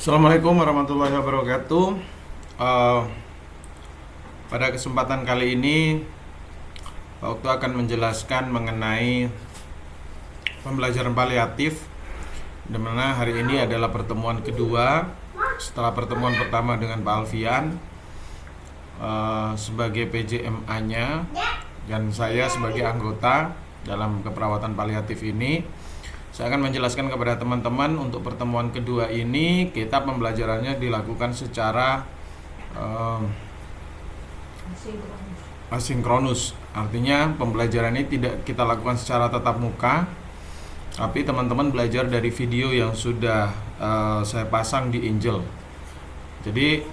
Assalamualaikum warahmatullahi wabarakatuh. Eh, Pada kesempatan kali ini, Pak Okto akan menjelaskan mengenai pembelajaran paliatif, di mana hari ini adalah pertemuan kedua setelah pertemuan pertama dengan Pak Alfian sebagai PJMA-nya dan saya sebagai anggota dalam keperawatan paliatif ini. Saya akan menjelaskan kepada teman-teman untuk pertemuan kedua ini kita pembelajarannya dilakukan secara asinkronus. Artinya pembelajaran ini tidak kita lakukan secara tatap muka, tapi teman-teman belajar dari video yang sudah saya pasang di Angel. Jadi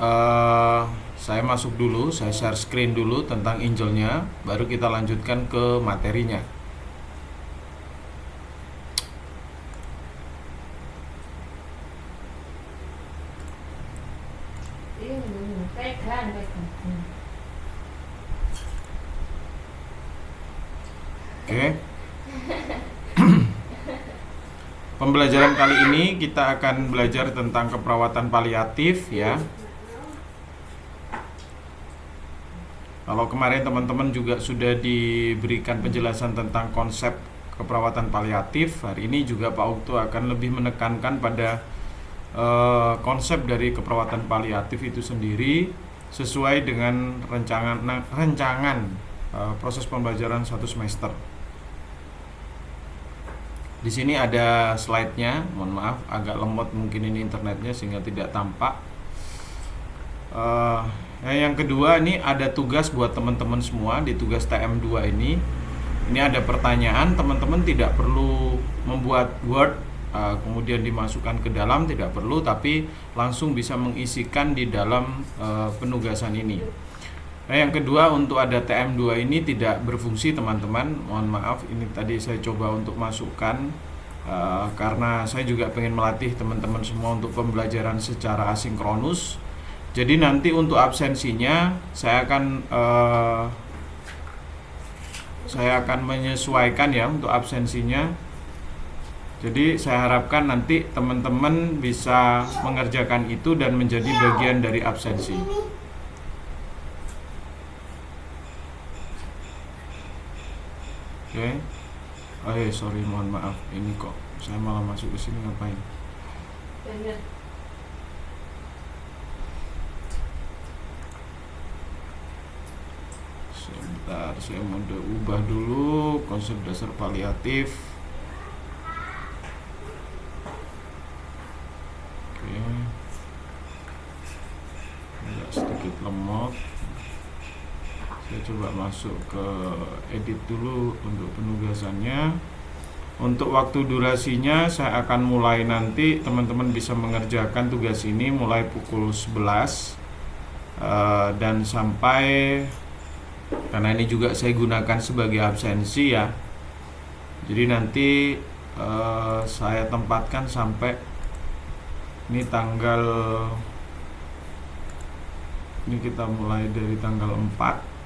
saya masuk dulu, saya share screen dulu tentang Angelnya, baru kita lanjutkan ke materinya. Oke. Pembelajaran kali ini kita akan belajar tentang keperawatan paliatif ya. Kalau kemarin teman-teman juga sudah diberikan penjelasan tentang konsep keperawatan paliatif, hari ini juga Pak Okto akan lebih menekankan pada konsep dari keperawatan paliatif itu sendiri sesuai dengan rancangan proses pembelajaran 1 semester. Di sini ada slide-nya, mohon maaf agak lemot mungkin ini internetnya sehingga tidak tampak. Yang kedua, ini ada tugas buat teman-teman semua di tugas TM2 ini. Ini ada pertanyaan, teman-teman tidak perlu membuat Word kemudian dimasukkan ke dalam, tidak perlu, tapi langsung bisa mengisikan di dalam penugasan ini. Yang kedua, untuk ada TM2 ini tidak berfungsi teman-teman, mohon maaf, ini tadi saya coba untuk masukkan karena saya juga pengen melatih teman-teman semua untuk pembelajaran secara asinkronus. Jadi nanti untuk absensinya saya akan menyesuaikan ya untuk absensinya. Jadi saya harapkan nanti teman-teman bisa mengerjakan itu dan menjadi bagian dari absensi. Oke. Sorry, mohon maaf. Ini kok saya malah masuk ke sini ngapain? Sebentar, saya mau ubah dulu konsep dasar paliatif. Oke. Agak sedikit lemot. Saya coba masuk ke edit dulu untuk penugasannya. Untuk waktu durasinya saya akan mulai nanti teman-teman bisa mengerjakan tugas ini mulai pukul 11 dan sampai, karena ini juga saya gunakan sebagai absensi ya. Jadi nanti saya tempatkan sampai ini ini kita mulai dari tanggal 4.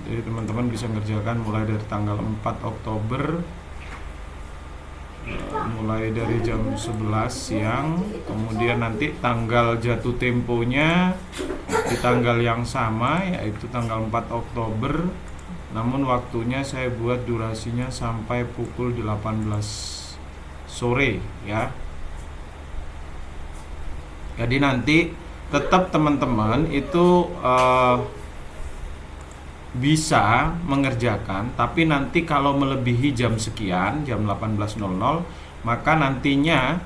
Jadi teman-teman bisa mengerjakan mulai dari tanggal 4 Oktober mulai dari jam 11 siang, kemudian nanti tanggal jatuh temponya di tanggal yang sama yaitu tanggal 4 Oktober, namun waktunya saya buat durasinya sampai pukul 18 sore ya. Jadi nanti tetap teman-teman itu bisa mengerjakan, tapi nanti kalau melebihi jam sekian, jam 18.00, maka nantinya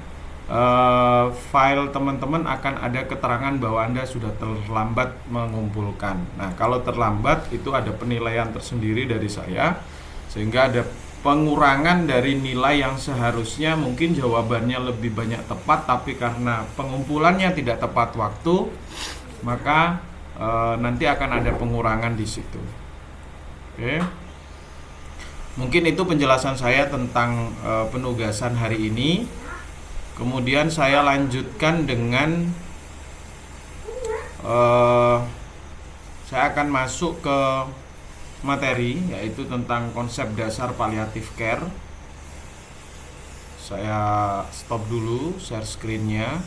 file teman-teman akan ada keterangan bahwa Anda sudah terlambat mengumpulkan. Nah, kalau terlambat itu ada penilaian tersendiri dari saya, sehingga ada pengurangan dari nilai yang seharusnya mungkin jawabannya lebih banyak tepat, tapi karena pengumpulannya tidak tepat waktu, maka nanti akan ada pengurangan di situ. Oke. Mungkin itu penjelasan saya tentang penugasan hari ini. Kemudian saya lanjutkan dengan saya akan masuk ke materi, yaitu tentang konsep dasar palliative care. Saya stop dulu share screen-nya.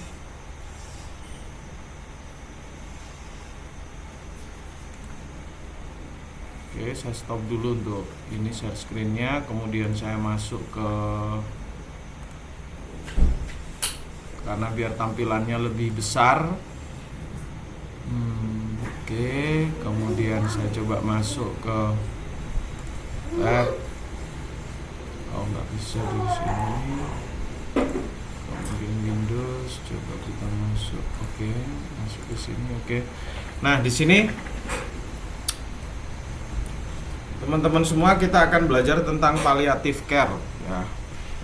Oke, saya stop dulu untuk ini share screen-nya, kemudian saya masuk ke, karena biar tampilannya lebih besar. Oke, kemudian saya coba masuk ke nggak bisa di sini. Kemudian Windows, coba kita masuk. Oke, masuk ke sini. Oke. Nah, di sini teman-teman semua kita akan belajar tentang palliative care ya.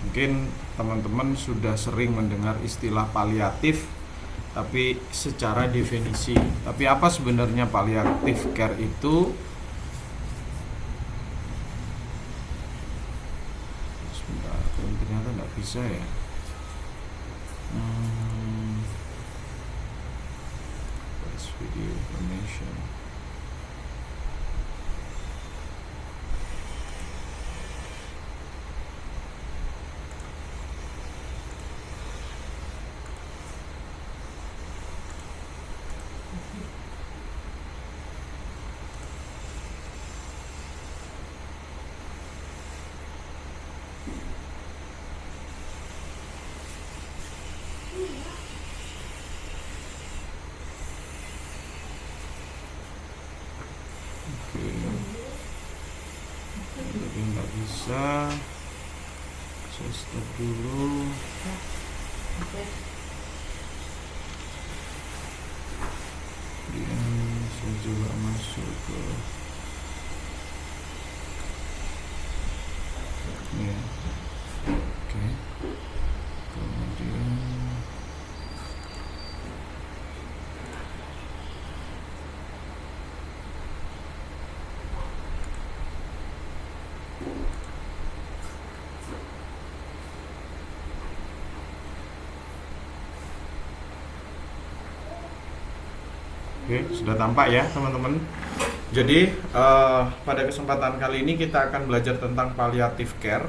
Mungkin teman-teman sudah sering mendengar istilah palliatif, tapi secara definisi. Tapi apa sebenarnya palliative care itu? Sebentar, ternyata nggak bisa ya. Video information. Tapi nggak bisa. Saya stop dulu. Kemudian saya coba masuk ke ya. Oke. Kemudian oke, sudah tampak ya teman-teman. Jadi pada kesempatan kali ini kita akan belajar tentang palliative care.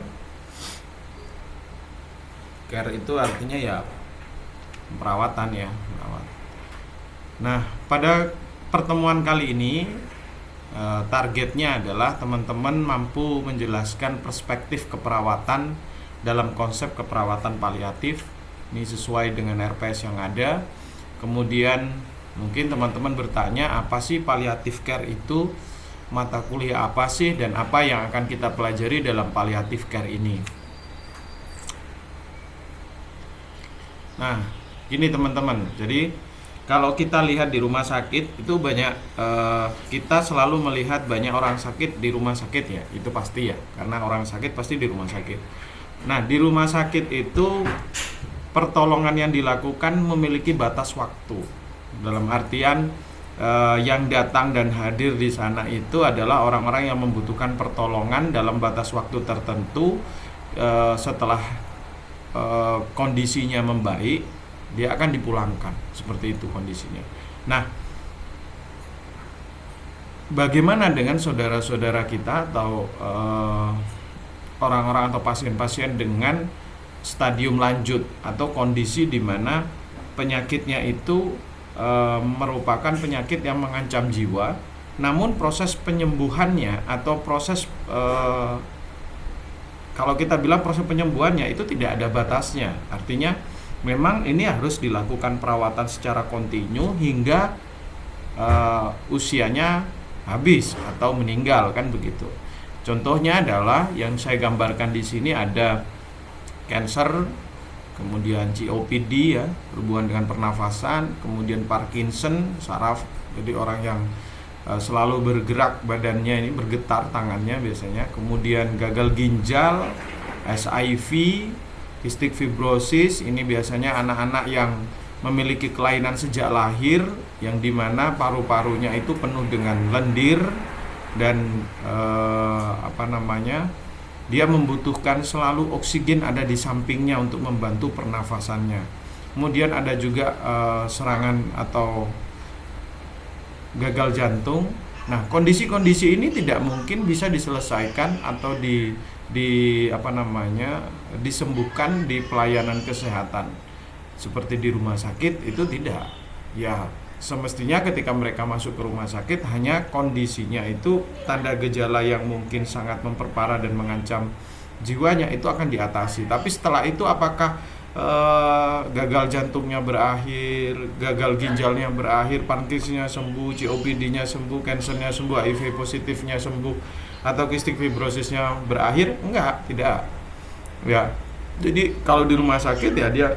Care itu artinya ya perawatan ya, merawat. Nah, pada pertemuan kali ini targetnya adalah teman-teman mampu menjelaskan perspektif keperawatan dalam konsep keperawatan paliatif. Ini sesuai dengan RPS yang ada. Kemudian mungkin teman-teman bertanya, apa sih palliative care itu? Mata kuliah apa sih dan apa yang akan kita pelajari dalam palliative care ini? Nah, gini teman-teman. Jadi kalau kita lihat di rumah sakit itu banyak, kita selalu melihat banyak orang sakit di rumah sakit ya, itu pasti ya, karena orang sakit pasti di rumah sakit. Nah, di rumah sakit itu pertolongan yang dilakukan memiliki batas waktu. Dalam artian yang datang dan hadir di sana itu adalah orang-orang yang membutuhkan pertolongan dalam batas waktu tertentu. Setelah kondisinya membaik, dia akan dipulangkan, seperti itu kondisinya. Nah, bagaimana dengan saudara-saudara kita atau orang-orang atau pasien-pasien dengan stadium lanjut atau kondisi di mana penyakitnya itu merupakan penyakit yang mengancam jiwa, namun proses penyembuhannya atau proses kalau kita bilang proses penyembuhannya itu tidak ada batasnya. Artinya memang ini harus dilakukan perawatan secara kontinu hingga usianya habis atau meninggal, kan begitu. Contohnya adalah yang saya gambarkan di sini ada cancer, kemudian COPD ya, berhubungan dengan pernafasan, kemudian Parkinson, saraf, jadi orang yang selalu bergerak badannya ini, bergetar tangannya biasanya, kemudian gagal ginjal, SIV, cystic fibrosis, ini biasanya anak-anak yang memiliki kelainan sejak lahir, yang dimana paru-parunya itu penuh dengan lendir dan dia membutuhkan selalu oksigen ada di sampingnya untuk membantu pernafasannya. Kemudian ada juga serangan atau gagal jantung. Nah, kondisi-kondisi ini tidak mungkin bisa diselesaikan atau disembuhkan di pelayanan kesehatan seperti di rumah sakit, itu tidak. Ya, semestinya ketika mereka masuk ke rumah sakit hanya kondisinya itu tanda gejala yang mungkin sangat memperparah dan mengancam jiwanya itu akan diatasi. Tapi setelah itu apakah gagal jantungnya berakhir, gagal ginjalnya berakhir, pankreasnya sembuh, COPD-nya sembuh, kansernya sembuh, HIV positifnya sembuh, atau kistik fibrosisnya berakhir? Enggak, tidak. Ya, jadi kalau di rumah sakit ya dia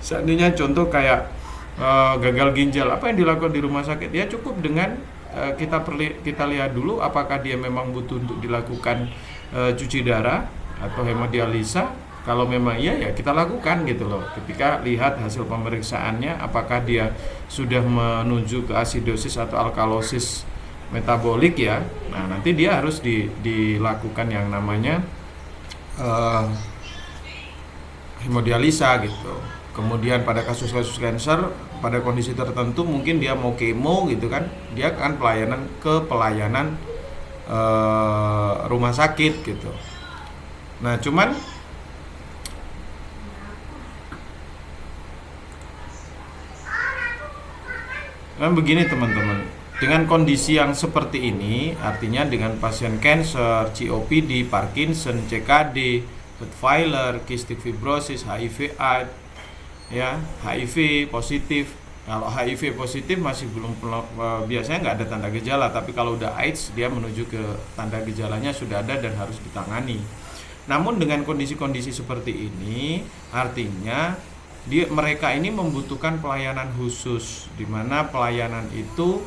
seandainya contoh kayak gagal ginjal, apa yang dilakukan di rumah sakit? Ya cukup dengan kita lihat dulu apakah dia memang butuh untuk dilakukan cuci darah atau hemodialisa. Kalau memang iya ya kita lakukan gitu loh. Ketika lihat hasil pemeriksaannya apakah dia sudah menuju ke asidosis atau alkalosis metabolik ya. Nah, nanti dia harus dilakukan yang namanya hemodialisa gitu. Kemudian pada kasus-kasus kanker pada kondisi tertentu mungkin dia mau kemo gitu kan, dia akan pelayanan rumah sakit gitu. Nah, cuman begini teman-teman, dengan kondisi yang seperti ini, artinya dengan pasien kanker, COPD, Parkinson, CKD, Rottweiler, kistik fibrosis, HIV/AIDS, ya, HIV positif. Kalau HIV positif masih belum biasanya nggak ada tanda gejala, tapi kalau udah AIDS dia menuju ke tanda gejalanya sudah ada dan harus ditangani. Namun dengan kondisi-kondisi seperti ini, artinya mereka ini membutuhkan pelayanan khusus, di mana pelayanan itu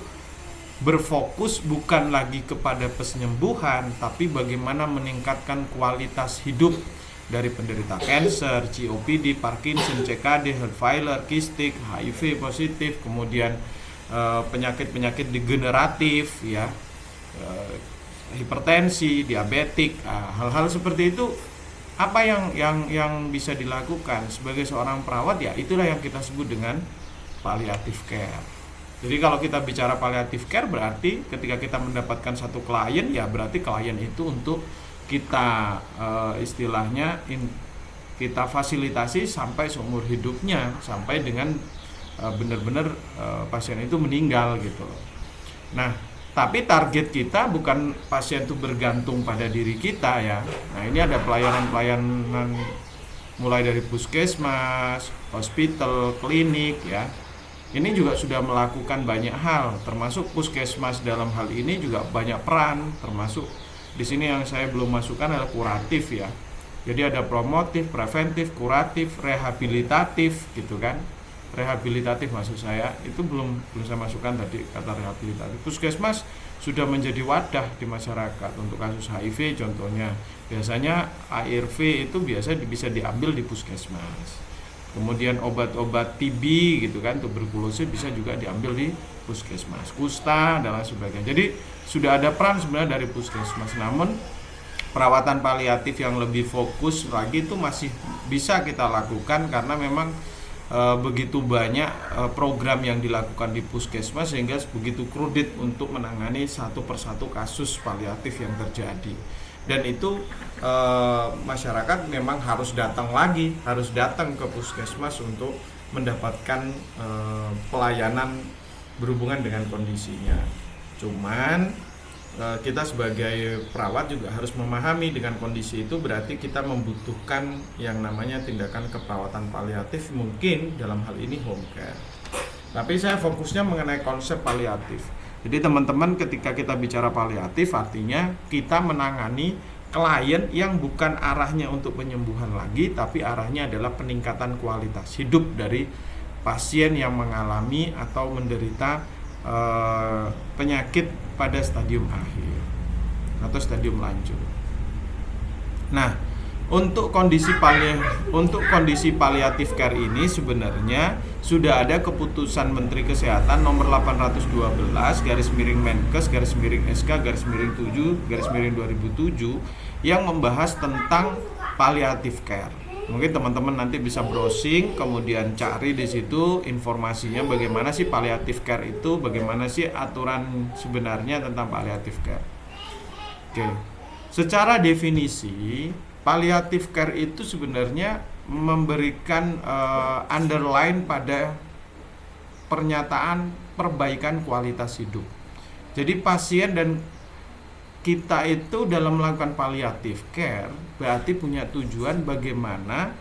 berfokus bukan lagi kepada penyembuhan, tapi bagaimana meningkatkan kualitas hidup dari penderita kanker, COPD, Parkinson, CKD, Rottweiler, kistik, HIV positif, kemudian penyakit-penyakit degeneratif, ya, hipertensi, diabetik, hal-hal seperti itu. Apa yang bisa dilakukan sebagai seorang perawat? Ya itulah yang kita sebut dengan palliative care. Jadi kalau kita bicara palliative care berarti ketika kita mendapatkan satu klien, ya berarti klien itu untuk kita istilahnya kita fasilitasi sampai seumur hidupnya, sampai dengan benar-benar pasien itu meninggal gitu. Nah, tapi target kita bukan pasien itu bergantung pada diri kita ya. Nah, ini ada pelayanan mulai dari puskesmas, hospital, klinik ya. Ini juga sudah melakukan banyak hal, termasuk puskesmas dalam hal ini juga banyak peran, termasuk di sini yang saya belum masukkan adalah kuratif ya. Jadi ada promotif, preventif, kuratif, rehabilitatif gitu kan. Rehabilitatif maksud saya itu belum saya masukkan tadi kata rehabilitatif. Puskesmas sudah menjadi wadah di masyarakat untuk kasus HIV contohnya. Biasanya ARV itu biasa bisa diambil di puskesmas. Kemudian obat-obat TB gitu kan, tuberkulosis bisa juga diambil di puskesmas. Kusta dan lain sebagainya. Jadi sudah ada peran sebenarnya dari puskesmas. Namun perawatan paliatif yang lebih fokus lagi itu masih bisa kita lakukan karena memang begitu banyak program yang dilakukan di puskesmas sehingga begitu kredit untuk menangani satu persatu kasus paliatif yang terjadi. Dan itu masyarakat memang harus datang ke puskesmas untuk mendapatkan pelayanan berhubungan dengan kondisinya. Cuman kita sebagai perawat juga harus memahami dengan kondisi itu berarti kita membutuhkan yang namanya tindakan keperawatan paliatif, mungkin dalam hal ini home care. Tapi saya fokusnya mengenai konsep paliatif. Jadi teman-teman ketika kita bicara paliatif artinya kita menangani klien yang bukan arahnya untuk penyembuhan lagi, tapi arahnya adalah peningkatan kualitas hidup dari pasien yang mengalami atau menderita penyakit pada stadium akhir atau stadium lanjut. Nah, untuk kondisi palliative care ini sebenarnya sudah ada keputusan Menteri Kesehatan nomor 812/Menkes/SK/7/2007 yang membahas tentang palliative care. Mungkin teman-teman nanti bisa browsing, kemudian cari di situ informasinya bagaimana sih palliative care itu, bagaimana sih aturan sebenarnya tentang palliative care. Oke. Secara definisi, palliative care itu sebenarnya memberikan underline pada pernyataan perbaikan kualitas hidup. Jadi pasien dan kita itu dalam melakukan palliative care berarti punya tujuan bagaimana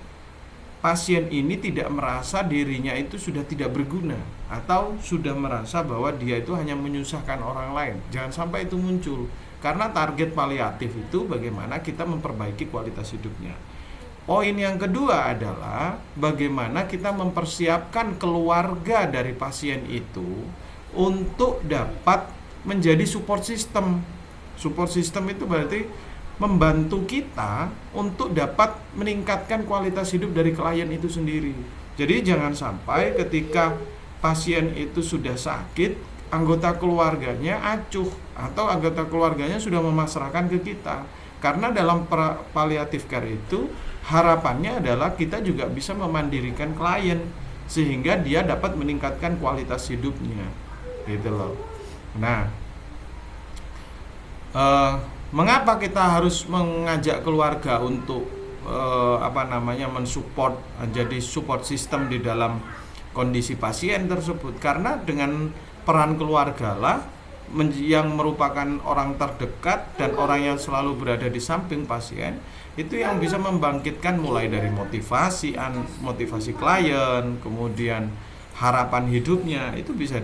pasien ini tidak merasa dirinya itu sudah tidak berguna atau sudah merasa bahwa dia itu hanya menyusahkan orang lain. Jangan sampai itu muncul, karena target paliatif itu bagaimana kita memperbaiki kualitas hidupnya. Poin yang kedua adalah bagaimana kita mempersiapkan keluarga dari pasien itu untuk dapat menjadi support system. Support system itu berarti membantu kita untuk dapat meningkatkan kualitas hidup dari klien itu sendiri. Jadi jangan sampai ketika pasien itu sudah sakit, anggota keluarganya acuh atau anggota keluarganya sudah memasrahkan ke kita. Karena dalam palliative care itu harapannya adalah kita juga bisa memandirikan klien sehingga dia dapat meningkatkan kualitas hidupnya. Gitu loh. Nah, mengapa kita harus mengajak keluarga untuk mensupport, jadi support system di dalam kondisi pasien tersebut? Karena dengan peran keluarga lah yang merupakan orang terdekat dan orang yang selalu berada di samping pasien, itu yang bisa membangkitkan mulai dari motivasi klien, kemudian harapan hidupnya itu bisa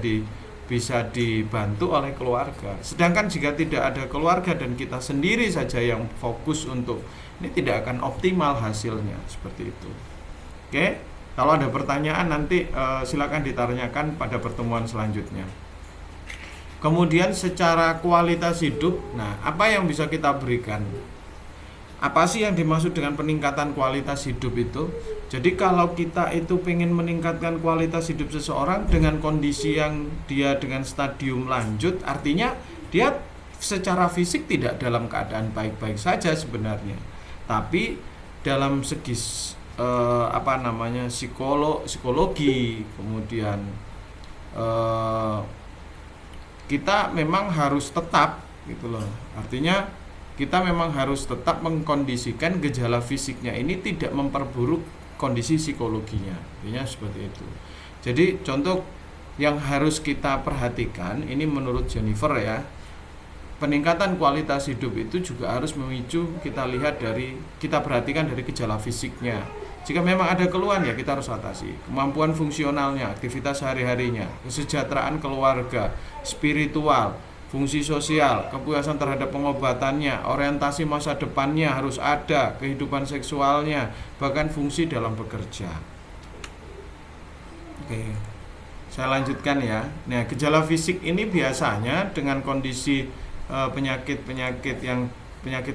dibantu oleh keluarga. Sedangkan jika tidak ada keluarga dan kita sendiri saja yang fokus untuk ini, tidak akan optimal hasilnya seperti itu. Oke, kalau ada pertanyaan nanti silakan ditanyakan pada pertemuan selanjutnya. Kemudian secara kualitas hidup, nah apa yang bisa kita berikan? Apa sih yang dimaksud dengan peningkatan kualitas hidup itu? Jadi kalau kita itu pengen meningkatkan kualitas hidup seseorang dengan kondisi yang dia dengan stadium lanjut, artinya dia secara fisik tidak dalam keadaan baik-baik saja sebenarnya, tapi dalam segi psikologi, kemudian kita memang harus tetap gitu loh. Artinya kita memang harus tetap mengkondisikan gejala fisiknya ini tidak memperburuk kondisi psikologinya. Artinya seperti itu. Jadi contoh yang harus kita perhatikan ini menurut Jennifer ya, peningkatan kualitas hidup itu juga harus memicu kita perhatikan dari gejala fisiknya. Jika memang ada keluhan ya kita harus atasi. Kemampuan fungsionalnya, aktivitas sehari-harinya, kesejahteraan keluarga, spiritual, fungsi sosial, kepuasan terhadap pengobatannya, orientasi masa depannya harus ada, kehidupan seksualnya, bahkan fungsi dalam bekerja. Oke, saya lanjutkan ya. Nah, gejala fisik ini biasanya dengan kondisi penyakit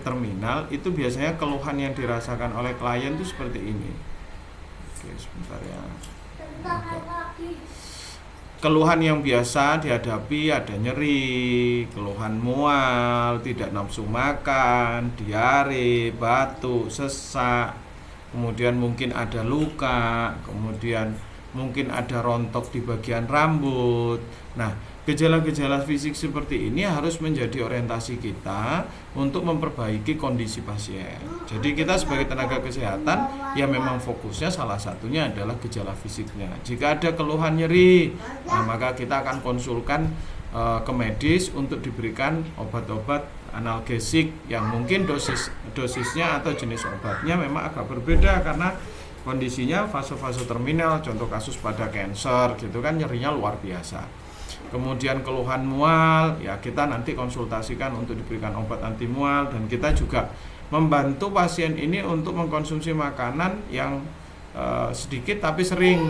terminal itu biasanya keluhan yang dirasakan oleh klien itu seperti ini. Oke, sebentar ya. Keluhan yang biasa dihadapi ada nyeri, keluhan mual, tidak nafsu makan, diare, batuk, sesak, kemudian mungkin ada luka, kemudian mungkin ada rontok di bagian rambut. Nah, gejala-gejala fisik seperti ini harus menjadi orientasi kita untuk memperbaiki kondisi pasien. Jadi kita sebagai tenaga kesehatan ya memang fokusnya salah satunya adalah gejala fisiknya. Jika ada keluhan nyeri, nah maka kita akan konsulkan ke medis untuk diberikan obat-obat analgesik yang mungkin dosisnya atau jenis obatnya memang agak berbeda karena kondisinya fase-fase terminal, contoh kasus pada kanker gitu kan nyerinya luar biasa. Kemudian keluhan mual, ya kita nanti konsultasikan untuk diberikan obat anti mual dan kita juga membantu pasien ini untuk mengkonsumsi makanan yang sedikit tapi sering.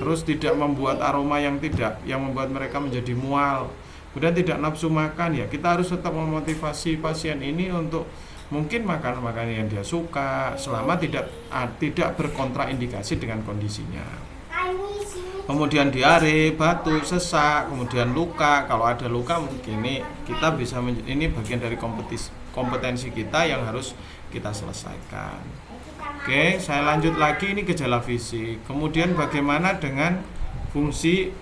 Terus tidak membuat aroma yang membuat mereka menjadi mual. Kemudian tidak nafsu makan, ya kita harus tetap memotivasi pasien ini untuk mungkin makan makanan yang dia suka selama tidak berkontraindikasi dengan kondisinya. Kemudian diare, batuk, sesak, kemudian luka. Kalau ada luka mungkin ini kita bisa ini bagian dari kompetensi kita yang harus kita selesaikan. Oke, saya lanjut lagi, ini gejala fisik. Kemudian bagaimana dengan fungsi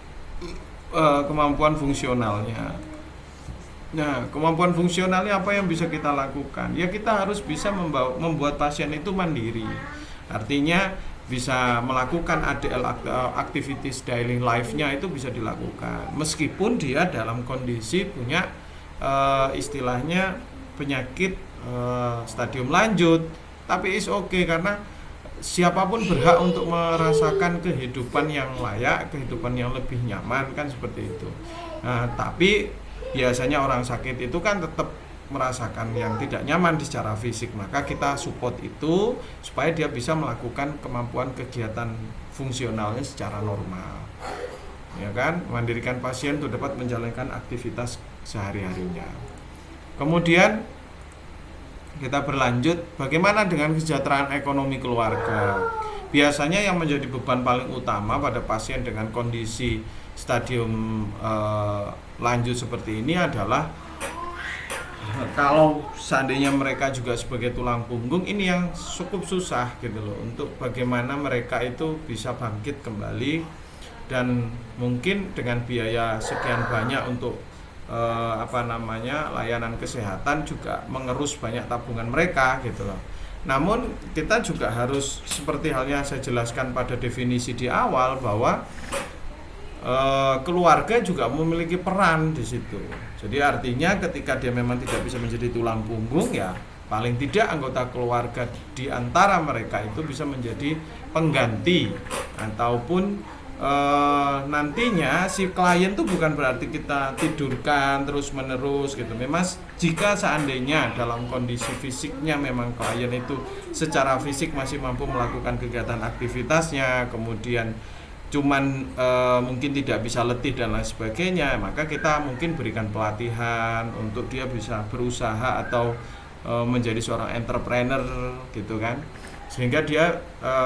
kemampuan fungsionalnya? Nah, kemampuan fungsionalnya apa yang bisa kita lakukan? Ya kita harus bisa membuat pasien itu mandiri. Artinya bisa melakukan ADL, activities daily life-nya itu bisa dilakukan. Meskipun dia dalam kondisi punya istilahnya penyakit stadium lanjut, tapi is okay karena siapapun berhak untuk merasakan kehidupan yang layak, kehidupan yang lebih nyaman kan seperti itu. Nah, tapi biasanya orang sakit itu kan tetap merasakan yang tidak nyaman secara fisik, maka kita support itu supaya dia bisa melakukan kemampuan kegiatan fungsionalnya secara normal, ya kan, mandirikan pasien untuk dapat menjalankan aktivitas sehari-harinya. Kemudian kita berlanjut, bagaimana dengan kesejahteraan ekonomi keluarga? Biasanya yang menjadi beban paling utama pada pasien dengan kondisi stadium lanjut seperti ini adalah kalau seandainya mereka juga sebagai tulang punggung, ini yang cukup susah gitu loh, untuk bagaimana mereka itu bisa bangkit kembali, dan mungkin dengan biaya sekian banyak untuk layanan kesehatan juga mengerus banyak tabungan mereka gitu loh. Namun kita juga harus, seperti halnya saya jelaskan pada definisi di awal, bahwa keluarga juga memiliki peran di situ. Jadi artinya ketika dia memang tidak bisa menjadi tulang punggung, ya paling tidak anggota keluarga di antara mereka itu bisa menjadi pengganti, ataupun nantinya si klien tuh bukan berarti kita tidurkan terus menerus gitu. Memang jika seandainya dalam kondisi fisiknya memang klien itu secara fisik masih mampu melakukan kegiatan aktivitasnya, kemudian cuman mungkin tidak bisa letih dan lain sebagainya, maka kita mungkin berikan pelatihan untuk dia bisa berusaha atau menjadi seorang entrepreneur gitu kan, sehingga dia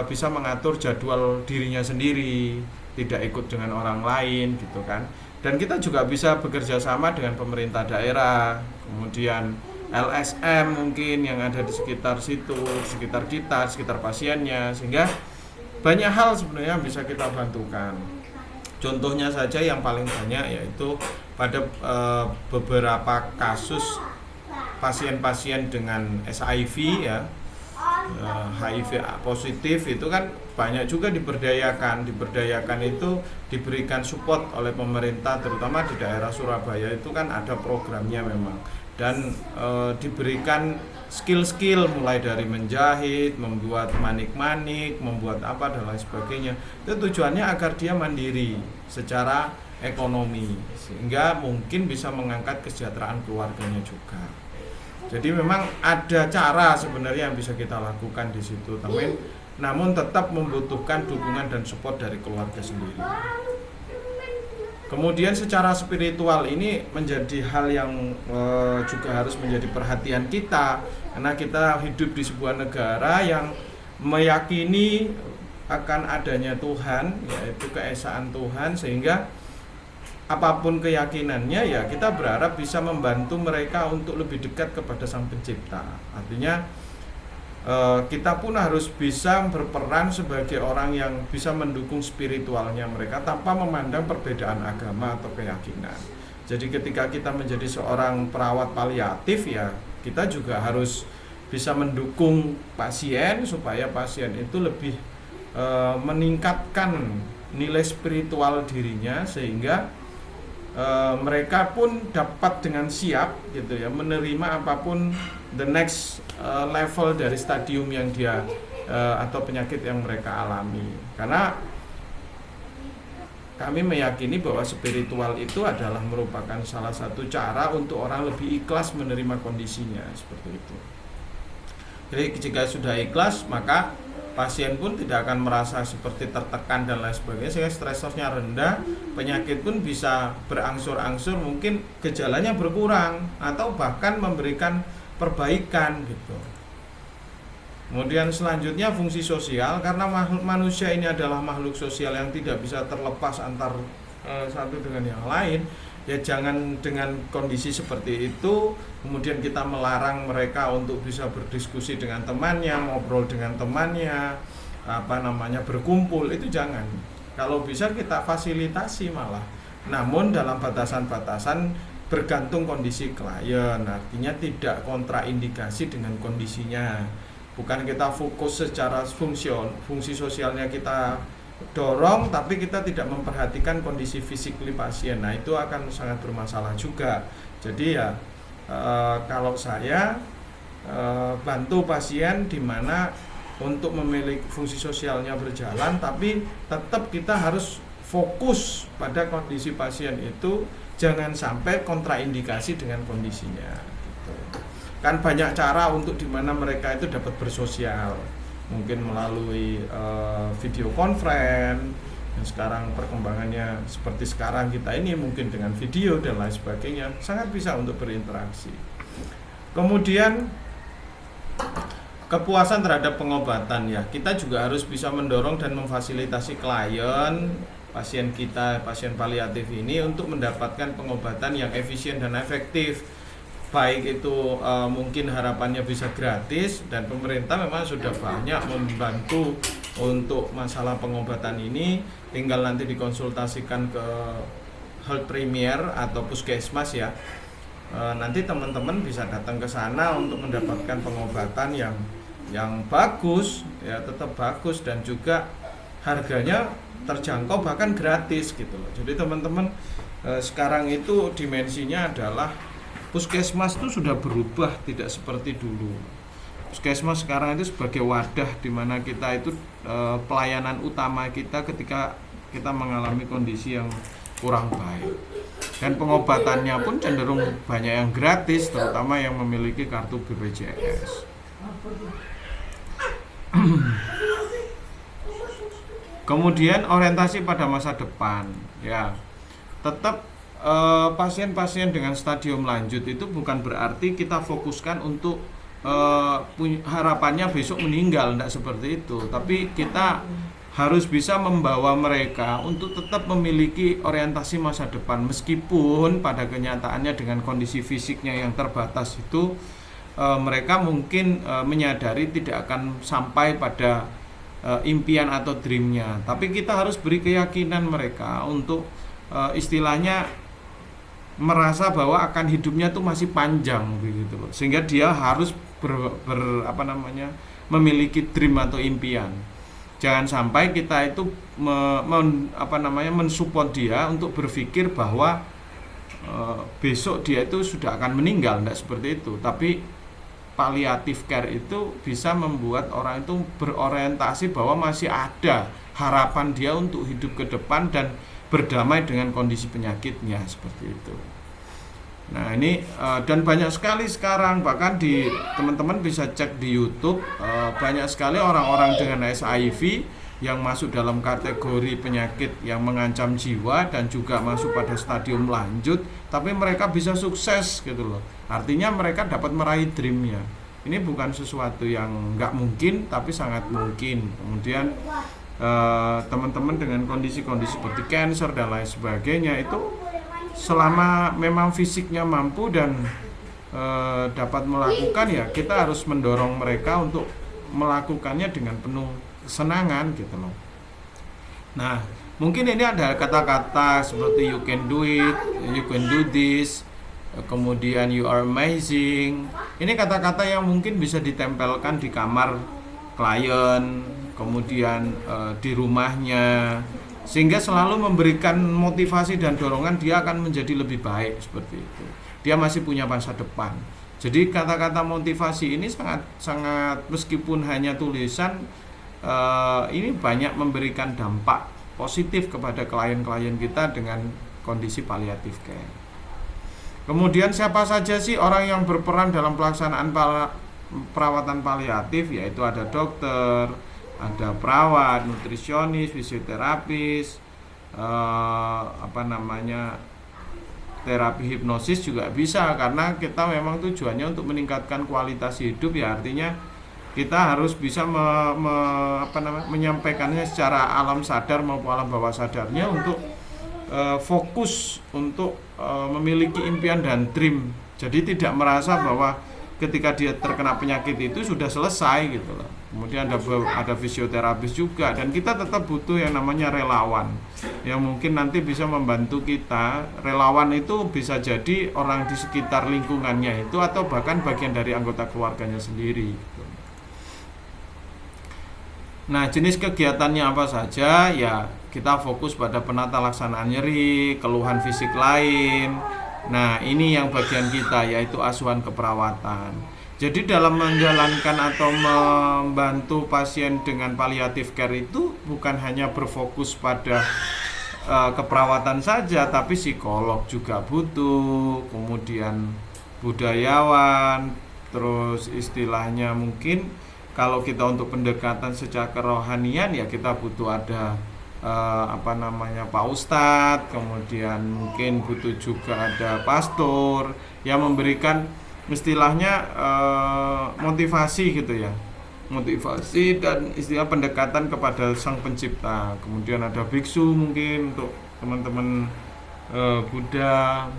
bisa mengatur jadwal dirinya sendiri, tidak ikut dengan orang lain gitu kan. Dan kita juga bisa bekerja sama dengan pemerintah daerah, kemudian LSM mungkin yang ada di sekitar situ, sekitar kita, sekitar pasiennya, sehingga banyak hal sebenarnya bisa kita bantukan. Contohnya saja yang paling banyak yaitu pada beberapa kasus pasien-pasien dengan SIV ya, HIV positif itu kan banyak juga diberdayakan itu diberikan support oleh pemerintah, terutama di daerah Surabaya itu kan ada programnya memang, dan diberikan skill-skill mulai dari menjahit, membuat manik-manik, membuat apa dan lain sebagainya. Itu tujuannya agar dia mandiri secara ekonomi, sehingga mungkin bisa mengangkat kesejahteraan keluarganya juga. Jadi memang ada cara sebenarnya yang bisa kita lakukan di situ, namun tetap membutuhkan dukungan dan support dari keluarga sendiri. Kemudian secara spiritual ini menjadi hal yang juga harus menjadi perhatian kita, karena kita hidup di sebuah negara yang meyakini akan adanya Tuhan, yaitu keesaan Tuhan, sehingga apapun keyakinannya ya kita berharap bisa membantu mereka untuk lebih dekat kepada Sang Pencipta. Artinya kita pun harus bisa berperan sebagai orang yang bisa mendukung spiritualnya mereka tanpa memandang perbedaan agama atau keyakinan. Jadi ketika kita menjadi seorang perawat paliatif, ya kita juga harus bisa mendukung pasien supaya pasien itu lebih meningkatkan nilai spiritual dirinya, sehingga mereka pun dapat dengan siap gitu ya menerima apapun the next level dari stadium yang dia atau penyakit yang mereka alami. Karena kami meyakini bahwa spiritual itu adalah merupakan salah satu cara untuk orang lebih ikhlas menerima kondisinya, seperti itu. Jadi jika sudah ikhlas, maka pasien pun tidak akan merasa seperti tertekan dan lain sebagainya, sehingga stresornya rendah, penyakit pun bisa berangsur-angsur, mungkin gejalanya berkurang atau bahkan memberikan perbaikan gitu. Kemudian selanjutnya fungsi sosial, karena manusia ini adalah makhluk sosial yang tidak bisa terlepas antar satu dengan yang lain. Ya jangan dengan kondisi seperti itu kemudian kita melarang mereka untuk bisa berdiskusi dengan temannya, ngobrol dengan temannya, berkumpul, itu jangan. Kalau bisa kita fasilitasi malah, namun dalam batasan-batasan bergantung kondisi klien, artinya tidak kontraindikasi dengan kondisinya. Bukan kita fokus secara fungsi sosialnya kita dorong, tapi kita tidak memperhatikan kondisi fisik pasien. Nah, itu akan sangat bermasalah juga. Jadi ya kalau saya bantu pasien di mana untuk memiliki fungsi sosialnya berjalan, tapi tetap kita harus fokus pada kondisi pasien itu, jangan sampai kontraindikasi dengan kondisinya gitu. Kan banyak cara untuk dimana mereka itu dapat bersosial, mungkin melalui video conference, dan sekarang perkembangannya seperti sekarang kita ini mungkin dengan video dan lain sebagainya, sangat bisa untuk berinteraksi. Kemudian kepuasan terhadap pengobatan, ya kita juga harus bisa mendorong dan memfasilitasi klien pasien kita, pasien paliatif ini untuk mendapatkan pengobatan yang efisien dan efektif. Baik itu mungkin harapannya bisa gratis, dan pemerintah memang sudah banyak membantu untuk masalah pengobatan ini. Tinggal nanti dikonsultasikan ke Health Premier atau Puskesmas ya. Nanti teman-teman bisa datang ke sana untuk mendapatkan pengobatan yang bagus, ya tetap bagus, dan juga harganya terjangkau bahkan gratis gitu loh. Jadi teman-teman sekarang itu dimensinya adalah puskesmas itu sudah berubah, tidak seperti dulu. Puskesmas sekarang itu sebagai wadah di mana kita itu pelayanan utama kita ketika kita mengalami kondisi yang kurang baik. Dan pengobatannya pun cenderung banyak yang gratis, terutama yang memiliki kartu BPJS. Kemudian orientasi pada masa depan, ya tetap pasien-pasien dengan stadium lanjut itu bukan berarti kita fokuskan untuk harapannya besok meninggal, tidak seperti itu. Tapi kita harus bisa membawa mereka untuk tetap memiliki orientasi masa depan, meskipun pada kenyataannya dengan kondisi fisiknya yang terbatas itu mereka mungkin menyadari tidak akan sampai pada impian atau dreamnya, tapi kita harus beri keyakinan mereka untuk istilahnya merasa bahwa akan hidupnya tuh masih panjang begitu loh, sehingga dia harus memiliki dream atau impian. Jangan sampai kita itu mensupport dia untuk berpikir bahwa besok dia itu sudah akan meninggal, tidak seperti itu. Tapi palliative care itu bisa membuat orang itu berorientasi bahwa masih ada harapan dia untuk hidup ke depan dan berdamai dengan kondisi penyakitnya, seperti itu. Nah ini dan banyak sekali sekarang, bahkan di teman-teman bisa cek di YouTube, banyak sekali orang-orang dengan HIV yang masuk dalam kategori penyakit yang mengancam jiwa dan juga masuk pada stadium lanjut, tapi mereka bisa sukses gitu loh. Artinya mereka dapat meraih dreamnya. Ini bukan sesuatu yang nggak mungkin, tapi sangat mungkin. Kemudian teman-teman dengan kondisi-kondisi seperti cancer dan lain sebagainya itu, selama memang fisiknya mampu dan dapat melakukan, ya kita harus mendorong mereka untuk melakukannya dengan penuh kesenangan gitu loh. Nah, mungkin ini ada kata-kata seperti you can do it, you can do this, kemudian you are amazing. Ini kata-kata yang mungkin bisa ditempelkan di kamar klien, kemudian di rumahnya, sehingga selalu memberikan motivasi dan dorongan dia akan menjadi lebih baik, seperti itu. Dia masih punya masa depan. Jadi kata-kata motivasi ini sangat meskipun hanya tulisan, ini banyak memberikan dampak positif kepada klien-klien kita dengan kondisi palliative care. Kemudian siapa saja sih orang yang berperan dalam pelaksanaan perawatan paliatif? Yaitu ada dokter, ada perawat, nutrisionis, fisioterapis, terapi hipnosis juga bisa, karena kita memang tujuannya untuk meningkatkan kualitas hidup, ya artinya kita harus bisa menyampaikannya secara alam sadar maupun alam bawah sadarnya untuk fokus untuk memiliki impian dan dream. Jadi tidak merasa bahwa ketika dia terkena penyakit itu sudah selesai gitu loh. kemudian ada fisioterapis juga, dan kita tetap butuh yang namanya relawan yang mungkin nanti bisa membantu kita. Relawan itu bisa jadi orang di sekitar lingkungannya itu atau bahkan bagian dari anggota keluarganya sendiri. Nah, jenis kegiatannya apa saja? Ya, kita fokus pada penata laksanaan nyeri, keluhan fisik lain. Nah, ini yang bagian kita, yaitu asuhan keperawatan. Jadi dalam menjalankan atau membantu pasien dengan palliative care itu bukan hanya berfokus pada keperawatan saja, tapi psikolog juga butuh, kemudian budayawan, terus istilahnya mungkin kalau kita untuk pendekatan secara kerohanian ya kita butuh ada Pak Ustadz, kemudian mungkin butuh juga ada pastor yang memberikan istilahnya motivasi gitu ya, motivasi dan istilah pendekatan kepada sang pencipta. Kemudian ada biksu mungkin untuk teman-teman Buddha.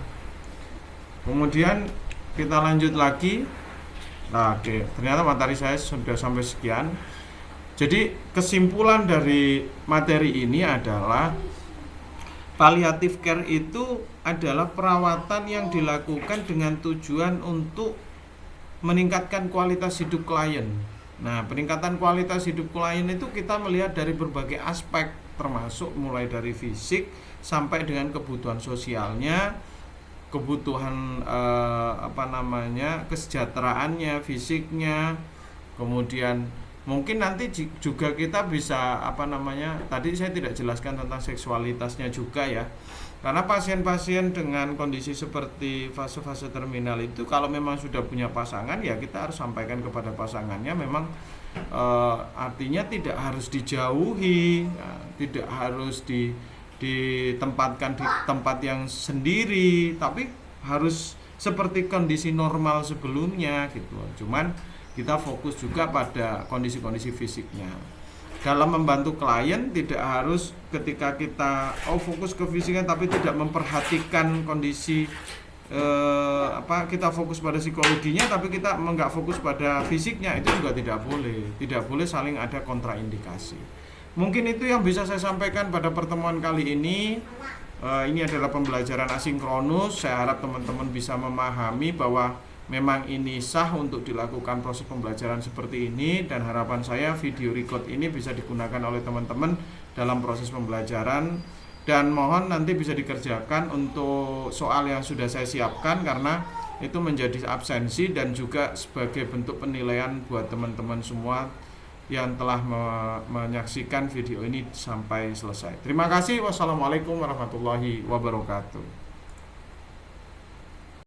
Kemudian kita lanjut lagi. Nah, oke, ternyata materi saya sudah sampai sekian. Jadi kesimpulan dari materi ini adalah palliative care itu adalah perawatan yang dilakukan dengan tujuan untuk meningkatkan kualitas hidup klien. Nah, peningkatan kualitas hidup klien itu kita melihat dari berbagai aspek, termasuk mulai dari fisik sampai dengan kebutuhan sosialnya, kebutuhan kesejahteraannya, fisiknya. Kemudian mungkin nanti juga kita bisa tadi saya tidak jelaskan tentang seksualitasnya juga ya. Karena pasien-pasien dengan kondisi seperti fase-fase terminal itu kalau memang sudah punya pasangan ya kita harus sampaikan kepada pasangannya memang artinya tidak harus dijauhi, tidak harus ditempatkan di tempat yang sendiri, tapi harus seperti kondisi normal sebelumnya gitu. Cuman kita fokus juga pada kondisi-kondisi fisiknya. Dalam membantu klien tidak harus ketika kita fokus ke fisiknya tapi tidak memperhatikan kondisi kita fokus pada psikologinya tapi kita enggak fokus pada fisiknya, itu juga tidak boleh saling ada kontraindikasi. Mungkin itu yang bisa saya sampaikan pada pertemuan kali ini. Ini adalah pembelajaran asinkronus. Saya harap teman-teman bisa memahami bahwa memang ini sah untuk dilakukan proses pembelajaran seperti ini, dan harapan saya video record ini bisa digunakan oleh teman-teman dalam proses pembelajaran, dan mohon nanti bisa dikerjakan untuk soal yang sudah saya siapkan karena itu menjadi absensi dan juga sebagai bentuk penilaian buat teman-teman semua yang telah menyaksikan video ini sampai selesai. Terima kasih. Wassalamualaikum warahmatullahi wabarakatuh.